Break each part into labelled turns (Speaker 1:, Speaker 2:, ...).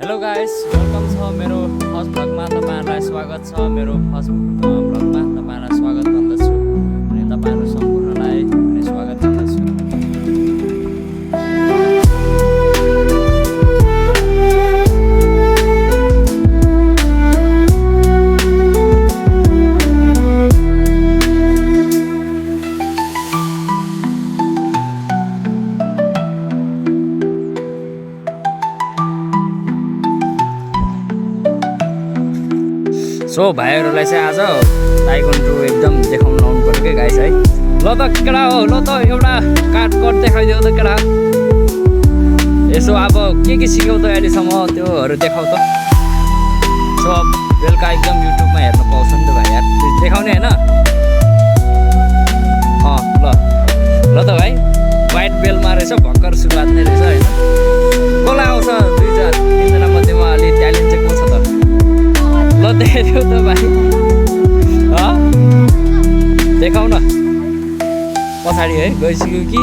Speaker 1: Hello guys, welcome छ मेरो first भ्लगमा तपाईहरुलाई स्वागत छ। मेरो फर्स्ट भ्लगमा तपाईहरुलाई स्वागत गर्दछु अनि तपाईहरु सम्पूर्णलाई पनि स्वागत गर्दछु। सो भाइहरुलाई चाहिँ आज ताइक्वान्डो एकदम देखाउन आउनु पर्यो के गाइस है। ल त केटा हो, ल त एउटा काट देखाइदेऊ त केटा। यसो अब के सिक्यौ त अहिलेसम्म त्योहरू देखाउ त। सो बेलुका एकदम युट्युबमा हेर्न पाउँछ नि त भाइ यार, देखाउने हैन। ल त भाइ, व्हाइट बेलमा रहेछ, भर्खर सुरुवात नै रहेछ हैन। कसलाई आउँछ तीनजना मध्येमा अलि ट्यालेन्ट चाहिँ को छ त? ल देखाइदेऊ त भाइ, देखाउ न। पछाडि है गइसक्यो कि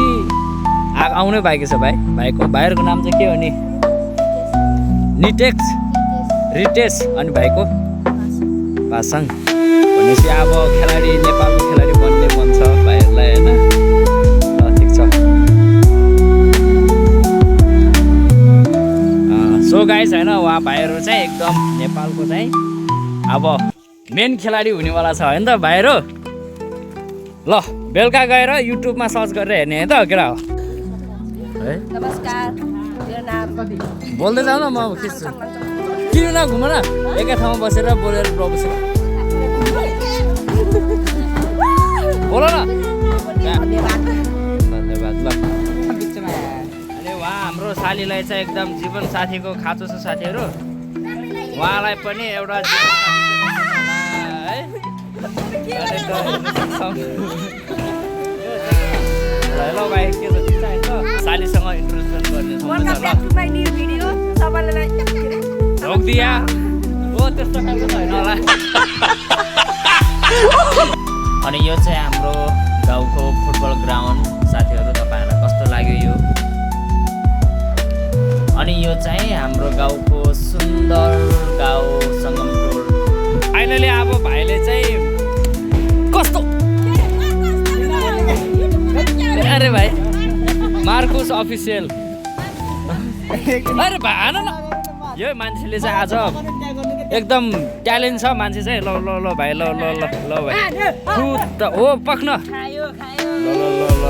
Speaker 1: आउनै बाँकी छ भाइ। भाइहरूको नाम चाहिँ के हो नि? निटेक्स, रिटेश अनि भाइको पासाङ। भनेपछि अब खेलाडी, नेपालको खेलाडी बन्ने मन छ भाइहरूलाई होइन। ठिक छ। सो गाइस होइन, उहाँ भाइहरू चाहिँ एकदम नेपालको चाहिँ अब मेन खेलाडी हुनेवाला छ होइन त भाइहरू। ल बेलुका गएर युट्युबमा सर्च गरेर हेर्ने है त केटा हो है।
Speaker 2: नमस्कार, मेरो नाम
Speaker 1: बोल्दै जाऊ न, म खिच्छु। किन न घुम न, एकै ठाउँमा बसेर बोलेर बसेर बोल न।
Speaker 2: धन्यवाद।
Speaker 1: ल अनि उहाँ हाम्रो सालीलाई चाहिँ एकदम जीवन साथीको खाँचो छ साथीहरू। उहाँलाई पनि एउटा हेलो भाइ, के छ ठिक छ हैन त? सालीसँग इन्ट्रोडक्सन गर्ने छ ढोक्दिया हो, त्यस्तो खालको त हैन होला। अनि यो चाहिँ हाम्रो गाउँको फुटबल ग्राउन्ड साथीहरू, तपाईहरुलाई कस्तो लाग्यो यो? अनि यो चाहिँ हाम्रो गाउँको सुन्दर गाउँ सङ्गमटोल। फाइनली अब भाइले चाहिँ कस्तो, अरे भाइ मार्कुस अफिसियल, अरे भाइ आन न। यो मान्छेले चाहिँ आज एकदम ट्यालेन्ट छ मान्छे चाहिँ। ल ल ल भाइ, ल ल ल ल भाइ, त हो पक्न। ल ल ल ल,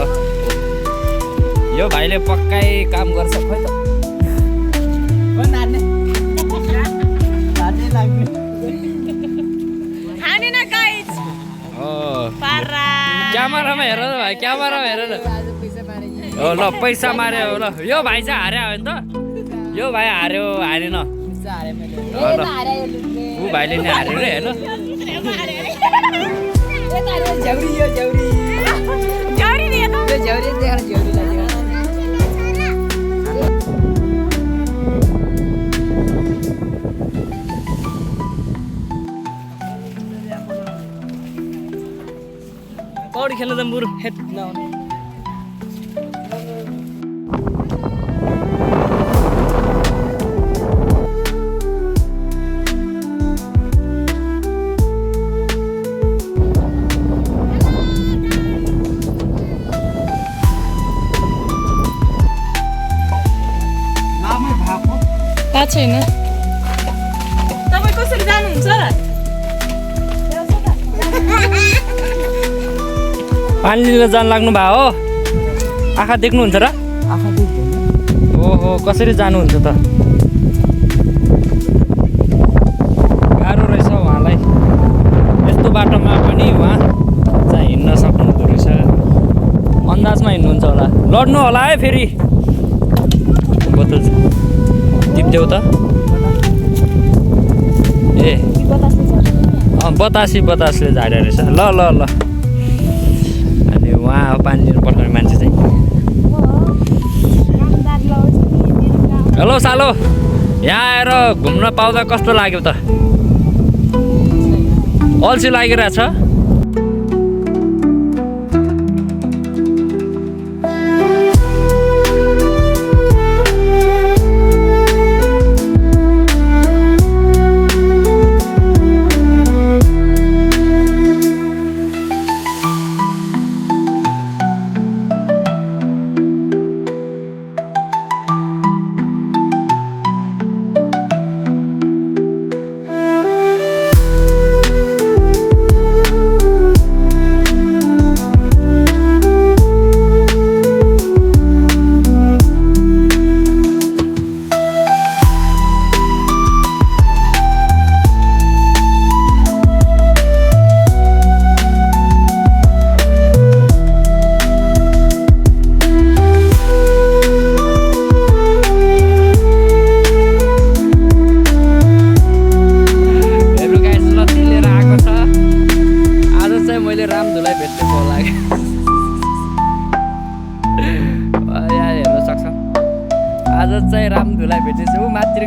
Speaker 1: यो भाइले पक्कै काम गर्छ खोइ त। क्यामेरामा हेर न भाइ, क्यामेरामा हेर न। हो ल, पैसा मार्यो ल। यो भाइ चाहिँ हार्यो होइन त? यो भाइ हारेन। ऊ भाइले नि हार्यो रे हेर्नु। पौडी खेल्न त बुरु हेट नआउने।
Speaker 2: थाहा छैन। तपाईँ कसरी जानुहुन्छ?
Speaker 1: पानी लिन जान लाग्नु भयो हो? आँखा देख्नुहुन्छ र?
Speaker 2: आँखा देख्दैन।
Speaker 1: ओहो, कसरी जानुहुन्छ त? गाह्रो रहेछ उहाँलाई। यस्तो बाटोमा पनि उहाँ चाहिँ हिँड्न सक्नुहुँदो रहेछ। अन्दाजमा हिँड्नुहुन्छ होला। लड्नु होला है फेरि। बोतल टिप्देऊ त। ए बतासले झार्यो रहेछ। ल ल ल, अनि उहाँ पानी लिनु पठाउने मान्छे चाहिँ। हेलो सालो, यहाँ आएर घुम्न पाउँदा कस्तो लाग्यो त? अल्छी लागिरहेछ?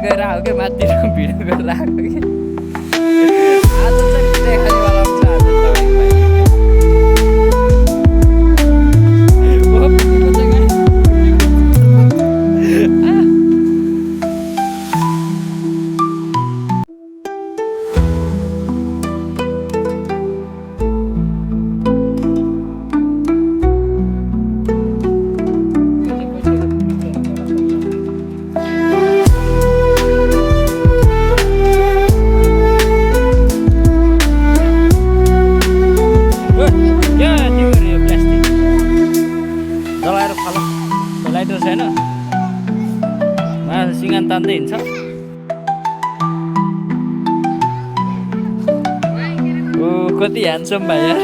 Speaker 1: गएर आएको क्या माथि भिडियो गरेर आएको कि आज चाहिँ मिठाई खानेवाला हुन्छ आज तपाईँको भाइ। ओ, पुगेको चाहिँ गाई। जलाएर फाल लाइटर छैन सिँगान तान्दै हिँड्छ। ओ कति ह्यान्डसम भाइ यार।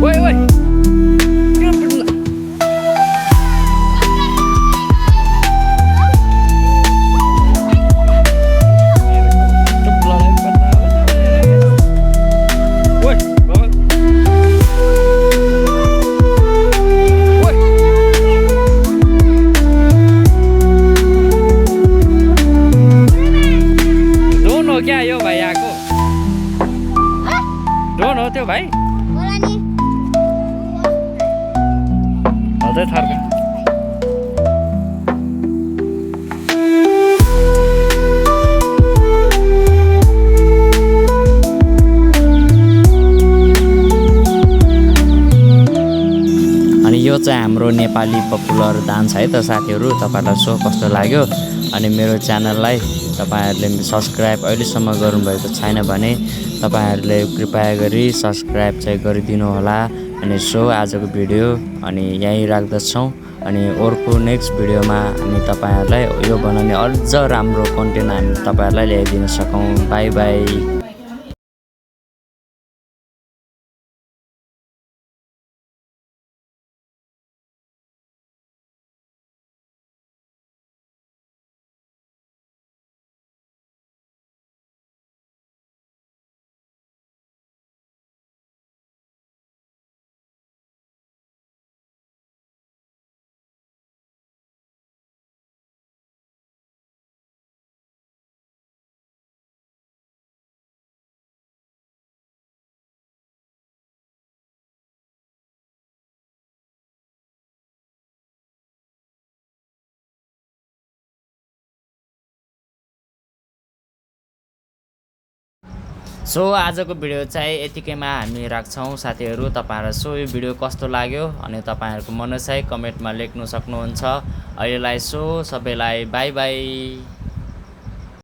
Speaker 1: ओइ ओइ किन पिट्नु? ओइ बाबा ओइ ड्रोन हो क्या यो भाइ आएको? ड्रोन हो त्यो भाइ? अझै थर्क। अनि यो चाहिँ हाम्रो नेपाली पपुलर डान्स है त साथीहरू। तपाईँलाई सो कस्तो लाग्यो? अनि मेरो च्यानललाई तपाईँहरूले सब्सक्राइब अहिलेसम्म गर्नुभएको छैन भने तपाईँहरूले कृपया गरी सब्सक्राइब चाहिँ गरिदिनु होला। अनि सो आजको भिडियो अनि यहीँ राख्दछौँ। अनि अर्को नेक्स्ट भिडियोमा हामी तपाईँहरूलाई यो बनाउने अझ राम्रो कन्टेन्ट हामी तपाईँहरूलाई ल्याइदिन सकौँ। By by. सो आजको भिडियो चाहिँ यतिकैमा हामी राख्छौँ साथीहरू। तपाईँहरूलाई सो यो भिडियो कस्तो लाग्यो अनि तपाईँहरूको मनसाय कमेन्टमा लेख्न सक्नुहुन्छ। अहिलेलाई सो सबैलाई बाई बाई।